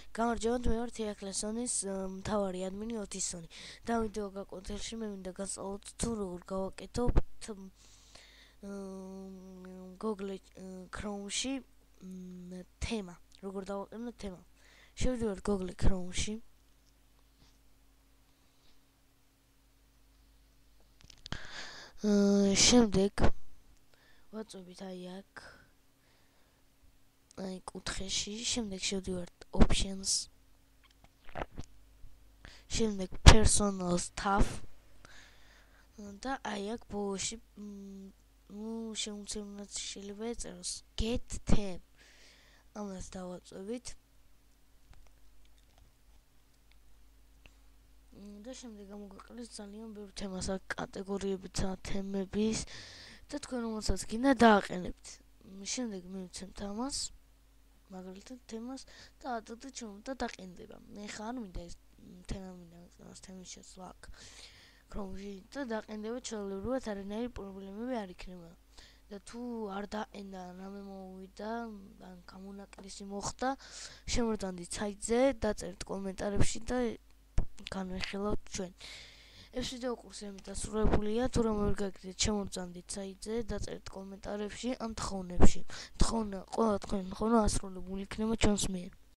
გამარჯობა, მე ვარ თეაკლასონის მთავარი ადმინი ოტისონი. და ვიდეო გაკვეთილში მე მინდა გასწავლოთ თუ როგორ გავაკეთებთ Google Chrome-ში თემა. როგორ დავაყენოთ თემა. შევდივართ Google Chrome-ში. შემდეგ ვაწვევით აქ კუთხეში, შემდეგ შევდივართ options, შემდეგ personal stuff და აქ ბოლოში შემოწმებულად შეიძლება ეწეროს get theme. ამას დავაწვევით და შემდეგ გამოგვაყენებს ძალიან ბევრი თემას აქ კატეგორიებითა თემების და თქვენ რომელსაც გინდა დააყენებთ. შემდეგ მივცემთ ამას მაგალითად თემას და ატოტი ჩამოვიდა დაყენდება. ეხლა არ მინდა ეს თემა მინდა თემის შესვლა აქ Chrome-ში და დაყენდება ჩვეულებრივად არანაირი პრობლემები არ იქნება. და თუ არ დაყენდა რამე მოვიდა ან გამონაკლისი მოხდა შემოწანდით საიტზე, დაწერთ კომენტარებში და განვიხილავთ ჩვენ. ეს ვიდეო კურსი ამით დასრულებულია. თუ რამე ვერ გაგიგეთ, შემოწანდით საიტზე, დაწერთ კომენტარებში ან თხოვნებში. ყველა თქვენი თხოვნა ასრულებული იქნება ჩვენს მიერ.